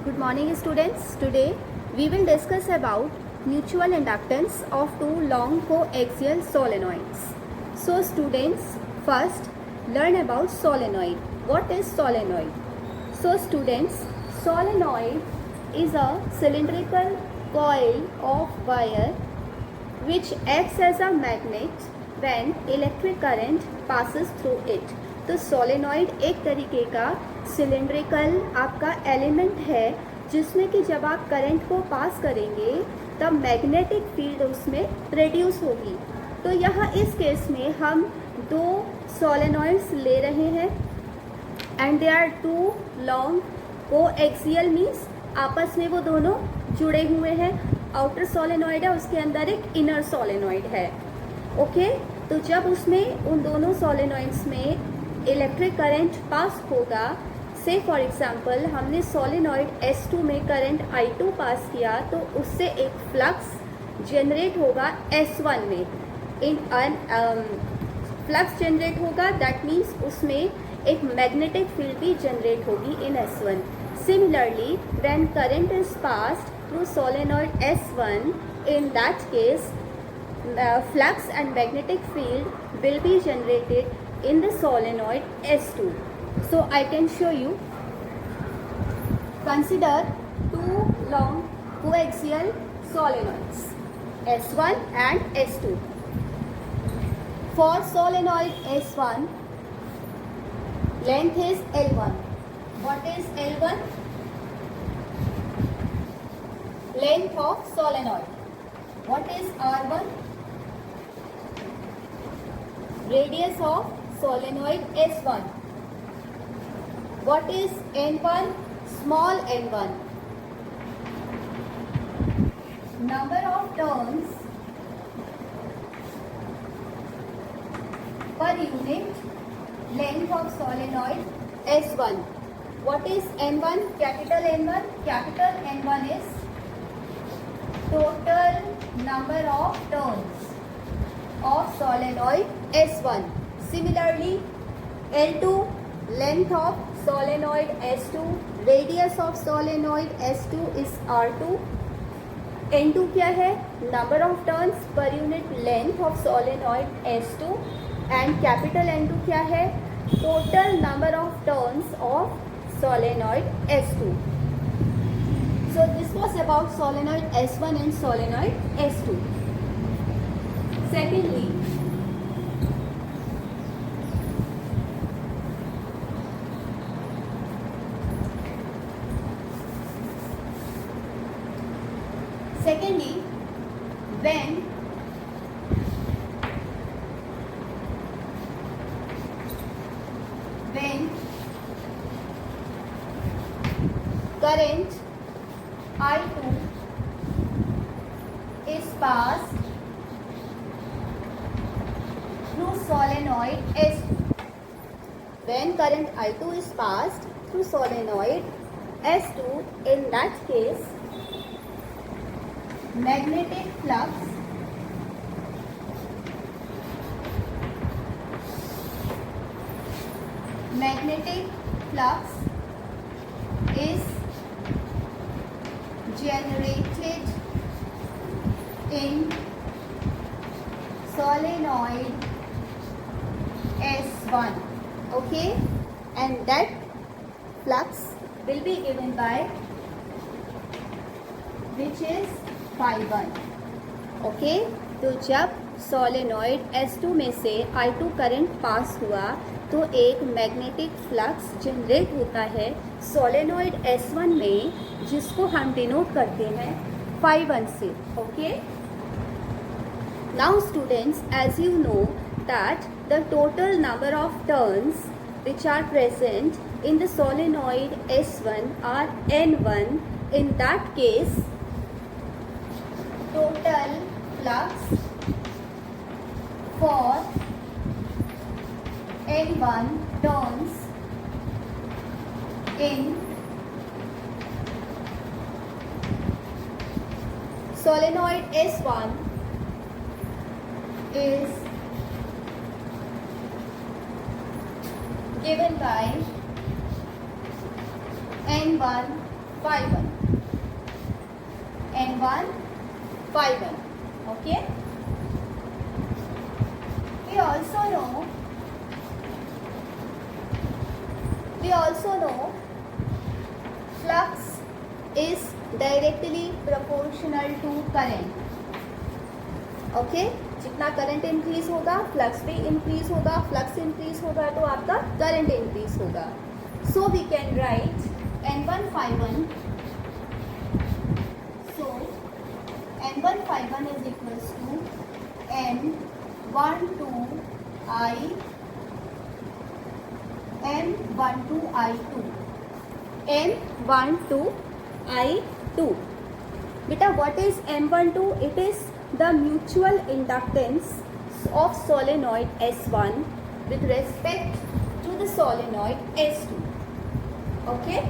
Good morning students. Today we will discuss about mutual inductance of two long coaxial solenoids. So students, first learn about solenoid. What is solenoid? So students, solenoid is a cylindrical coil of wire which acts as a magnet when electric current passes through it. तो solenoid एक तरीके का cylindrical आपका element है जिसमें कि जब आप करंट को पास करेंगे तब मैग्नेटिक फील्ड उसमें प्रोड्यूस होगी. तो यहाँ इस केस में हम दो सोलेनॉइड्स ले रहे हैं and they are two long coaxial means आपस में वो दोनों जुड़े हुए हैं. आउटर सोलेनॉइड है, उसके अंदर एक इनर सोलेनॉइड है. ओके तो जब उसमें उन दोनों सोलेनॉइड्स में इलेक्ट्रिक करंट पास होगा, से फॉर एग्जांपल हमने सोलेनॉइड S2 में करंट I2 पास किया तो उससे एक फ्लक्स जनरेट होगा S1 में. इन फ्लक्स जनरेट होगा दैट मीन्स उसमें एक मैग्नेटिक फील्ड भी जनरेट होगी इन S1. Similarly when current is passed through solenoid S1, in that case flux and magnetic field will be generated in the solenoid S2. So I can show you. Consider two long coaxial solenoids S1 and S2. For solenoid S1, length is L1. What is L1? Length of solenoid. What is R1? Radius of solenoid S1. What is N1? Small n1. Number of turns per unit length of solenoid S1. What is N1? Capital N1. Capital N1 is total number of turns of solenoid S1. Similarly, L2 length of solenoid S2, radius of solenoid S2 is R2. N2 क्या है? Number of turns per unit length of solenoid S2 and capital N2 क्या है? Total number of turns of solenoid S2. So this was about solenoid S1 and solenoid S2. Secondly, when current I2 is passed through solenoid S2. When current I2 is passed through solenoid S2, in that case, magnetic flux is generated in solenoid S1. Okay, and that flux will be given by which is phi1. Okay, तो जब solenoid S2 में से I2 current pass हुआ तो एक magnetic flux generate होता है solenoid S1 में जिसको हम डिनोट करते हैं phi1 से. Okay, now students, as you know that the total number of turns which are present in the solenoid S1 are N1. In that case, total flux for N1 turns in solenoid S1 is given by N1 phi1, N1 phi1. Okay. We also know flux is directly proportional to current. Okay, जितना current increase होगा flux भी increase होगा, flux increase होगा तो आपका current increase होगा. So we can write N1 phi1. So N1 phi1 is equals to N12 I M12 I2. M12 I2. Beta, what is M12? It is the mutual inductance of solenoid S1 with respect to the solenoid S2. Okay?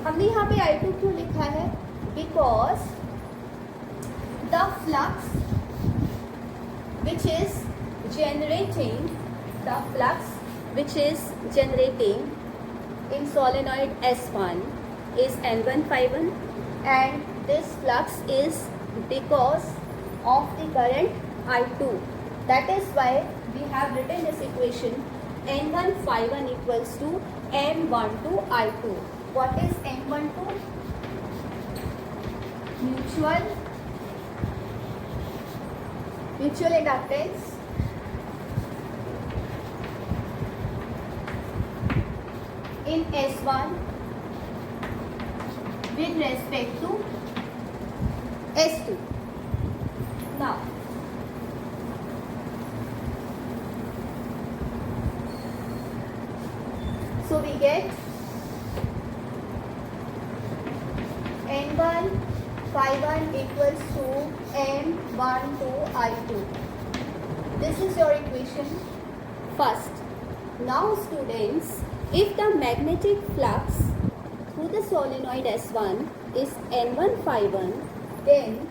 हमने यहाँ पे I2 क्यों लिखा है? Because the flux which is generating in solenoid S1 is N1 phi1, and this flux is because of the current I2. That is why we have written this equation N1 phi1 equals to M12 I2. What is M12? Mutual inductance in S1 with respect to S2. Now, so we get N1 phi1 equals to M12 I2. This is your equation first. Now students, if the magnetic flux through the solenoid S1 is N1 phi1, then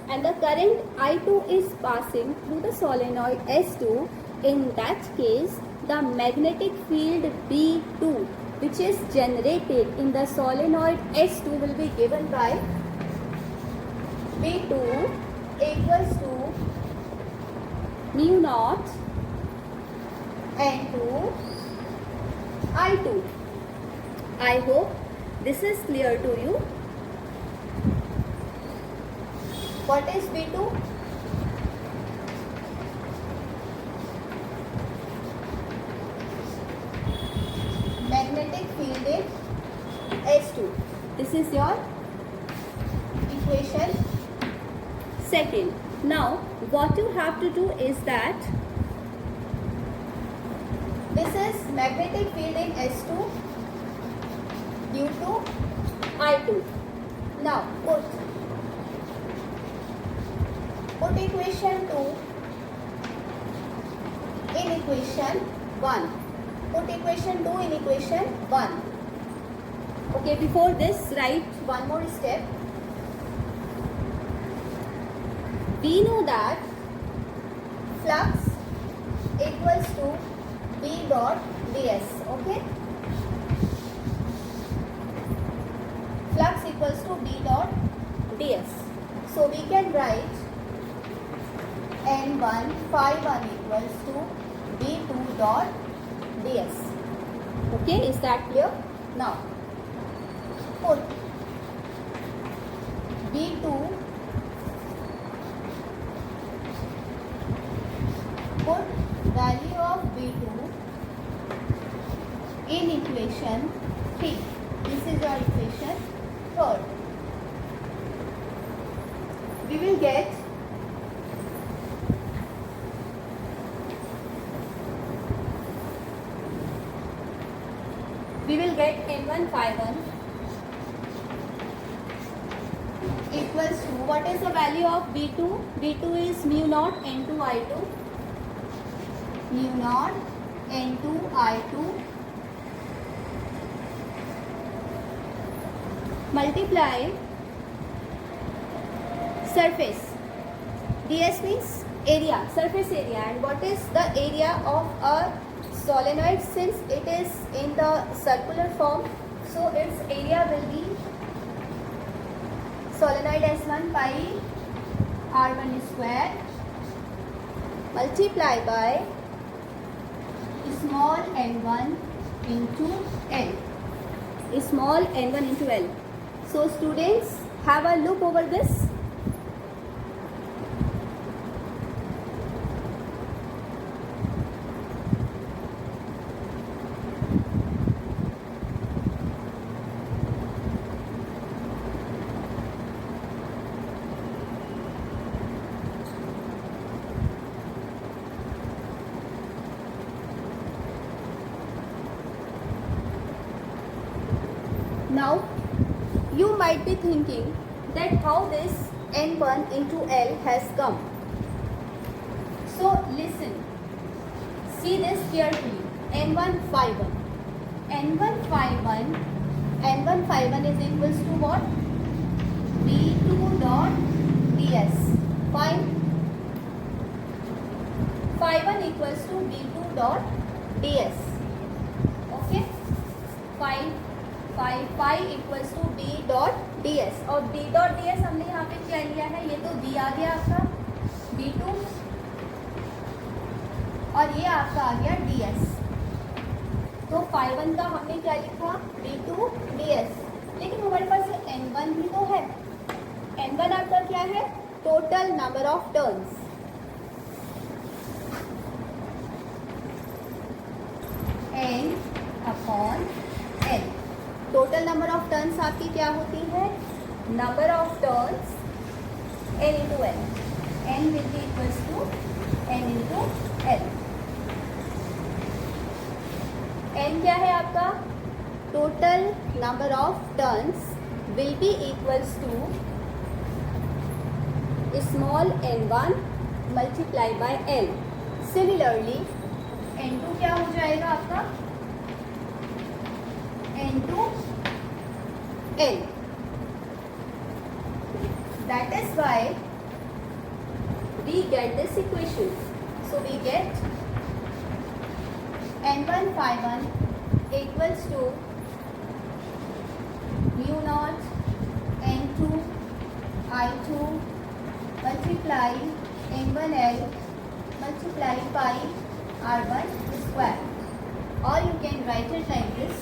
and the current I2 is passing through the solenoid S2, in that case the magnetic field B2 which is generated in the solenoid S2 will be given by B2 equals to mu naught N2 I2. I hope this is clear to you. What is B2? Magnetic field in S2. This is your equation second. Now what you have to do is that this is magnetic field in S2 due to I2. Now put equation 2 in equation 1. Put equation 2 in equation 1. Okay, before this, write one more step. We know that flux equals to B dot ds. Okay? Flux equals to B dot ds. So we can write N1 phi1 equals to B2 dot ds. Okay, is that clear? Now put B2, put value of B2 in equation 3. This is your equation 3rd. We will get N1 phi1 equals to, what is the value of B2? B2 is mu naught N2 I2. Mu naught N2 I2 multiply surface. ds means area, surface area. And what is the area of a solenoid? Since it is in the circular form, so its area will be solenoid S1 pi R1 square multiply by small n1 into L. Small n1 into L. So students, have a look over this. Now you might be thinking that how this n1 into L has come. So listen, see this carefully. N1 phi 1. N1 phi 1. N1 phi 1 is equals to what? B2 dot ds. Fine. Phi 1 equals to B2 dot ds. Okay. Phi equals to b dot D S. और b dot D S हमने यहाँ पे क्या लिया है, ये तो b आ गया आपका b2 और ये आपका आ गया ds. तो phi 1 का हमने क्या लिखा b2 ds. लेकिन हमारे पास ये n1 भी तो है. n1 आपका क्या है, total number of turns. n upon l. Total number of turns आपकी क्या होती है, number of turns n into L. n will be equals to n into L. n क्या है आपका, total number of turns will be equals to small n1 multiply by l. Similarly n2 क्या हो जाएगा आपका, n2 L. That is why we get this equation. So we get n1 phi 1 equals to mu naught n2 I2 multiply n1 L multiply pi R1 square. Or you can write it like this.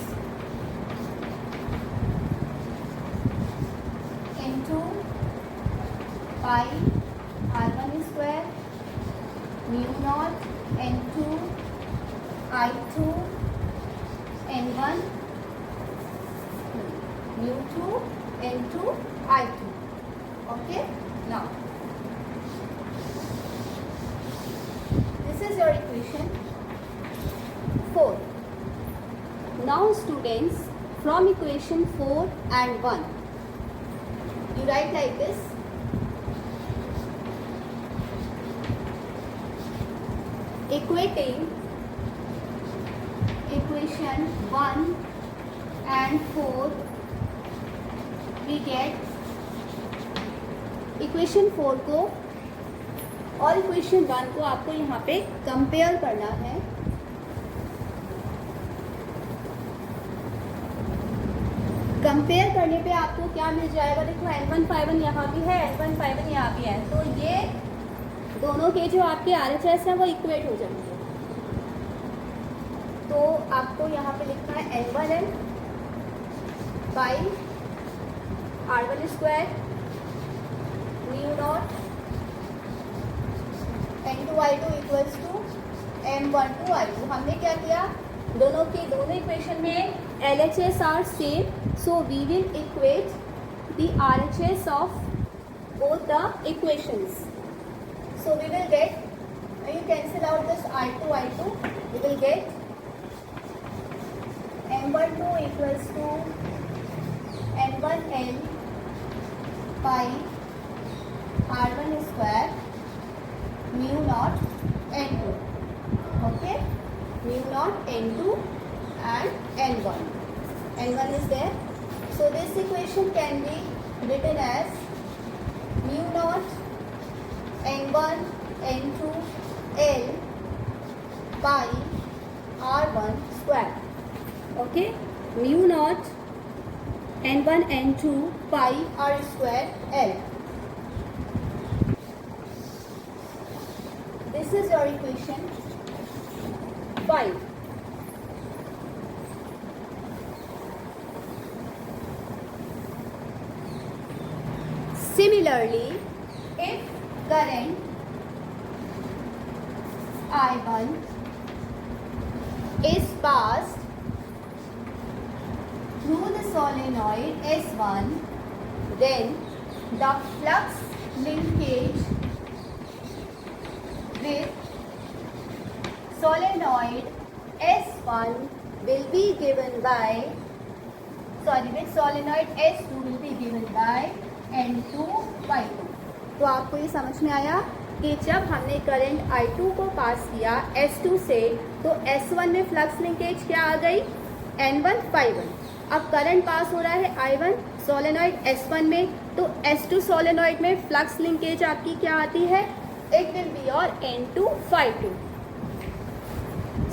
Pi R1 square mu naught n2 I2 n1 mu 2 n2 I2. Okay, now this is your equation 4. Now students, from equation 4 and 1 you write like this. Equating equation 1 and 4 we get equation 4 को और equation 1 को आपको यहाँ पे compare करना है. Compare करने पे आपको क्या मिल जाएगा, देखो n1 phi 1 यहाँ भी है, n1 phi 1 यहाँ भी है. तो ये दोनों के जो आपके RHS हैं वो इक्वेट हो जाएंगे. तो आपको यहाँ पे लिखना है n1L by R1 square mu naught n2 I2 equals to m1 2 I2. हमने क्या किया, दोनों इक्वेशन में LHS are same, so we will equate the RHS of both the equations. So we will get, when you cancel out this I2, we will get m12 equals to n1L by R1 square mu naught n2. Okay, mu naught n2 and n1. n1 is there. So this equation can be written as mu naught n1 n2 L by R1 square. Okay, mu naught N1 N2 pi r square L. This is your equation 5. Similarly, if current I1 is passed through the solenoid S1, then the flux linkage with solenoid S1 will be given by, with solenoid S2 will be given by N2 by 2. तो आपको ये समझ में आया कि जब हमने current I2 को पास किया S2 से तो S1 में फ्लक्स लिंकेज क्या आ गई, N1 ∅1. अब करंट पास हो रहा है I1 सोलेनॉइड S1 में, तो S2 सोलेनॉइड में फ्लक्स लिंकेज आपकी क्या आती है, it will be your N2 ∅2.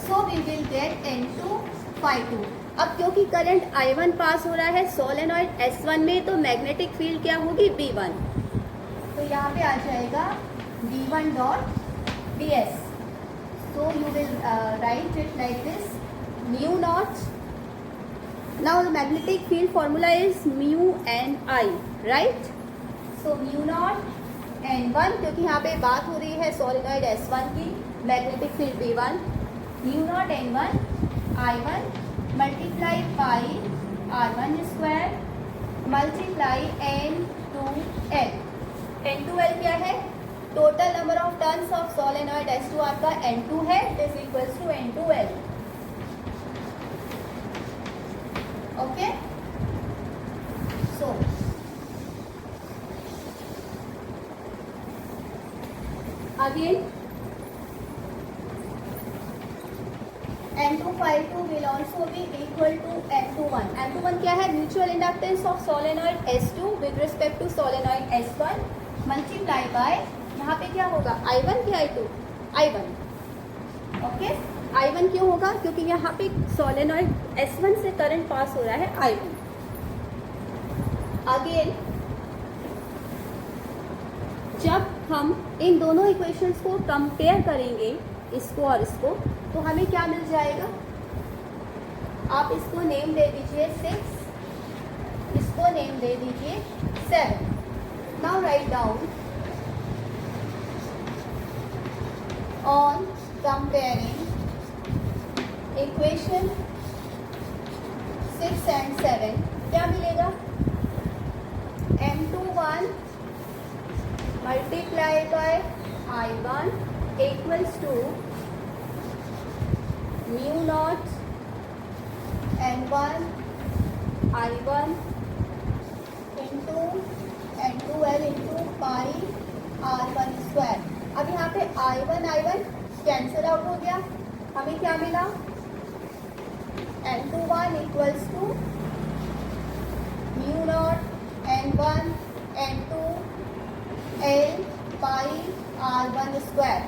So we will get N2 ∅2. अब क्योंकि करंट I1 पास हो रहा है सोलेनॉइड S1 में, तो मैग्नेटिक फील्ड क्या होगी, B1. तो यहाँ पे आ जाएगा B1 dot ds. So you will write it like this, mu naught. Now the magnetic field formula is mu n I, right? So mu naught n1, क्योंकि यहाँ पे बात हो रही है सोलेनॉइड S1 की, magnetic field B1, mu naught n1 I1 multiply pi R1 square multiply N2L. N2L क्या है, total number of turns of solenoid S2 आपका N2 है, this equals to N2L. Okay, so again N2 ∅2 will also be equal to N21. N21 क्या है, mutual inductance of solenoid S2 with respect to solenoid S1 multiply by, यहाँ पे क्या होगा, I1 की I2, I1. Okay, I1 क्यों होगा, क्योंकि यहाँ पे सोलेनॉइड S1 से करंट पास हो रहा है I1. अगेन जब हम इन दोनों इक्वेशंस को कंपेयर करेंगे, इसको और इसको, तो हमें क्या मिल जाएगा, आप इसको नेम दे दीजिए 6, इसको नेम दे दीजिए 7. Now write down, on comparing equation 6 and 7 क्या मिलेगा, M21 multiply by I1 equals to mu naught N1 I1 into N2L into pi R1 square. अब यहाँ पे I1 कैंसिल आउट हो गया, हमें क्या मिला, N21 equals to mu naught N1 N2 L pi R1 square.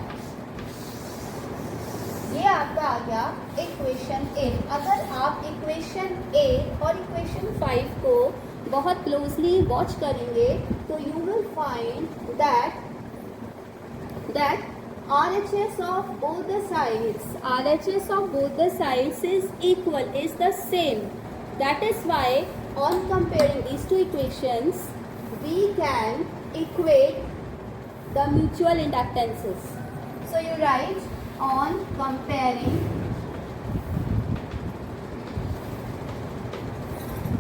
ये आपका आ गया इक्वेशन 8. अगर आप इक्वेशन 8 और इक्वेशन 5 को बहुत क्लोजली वॉच करेंगे तो you will find that RHS of both the sides is equal, is the same. That is why on comparing these two equations we can equate the mutual inductances. So you write, on comparing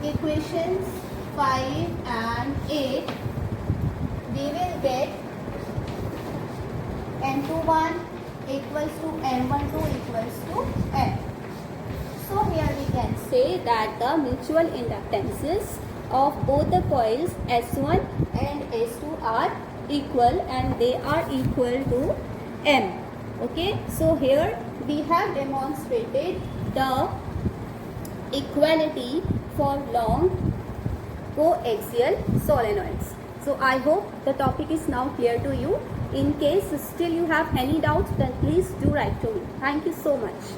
equations 5 and 8 we will get N21 equals to N12 equals to N. So here we can say that the mutual inductances of both the coils S1 and S2 are equal and they are equal to M. Okay, so here we have demonstrated the equality for long coaxial solenoids. So I hope the topic is now clear to you. In case still you have any doubts, then please do write to me. Thank you so much.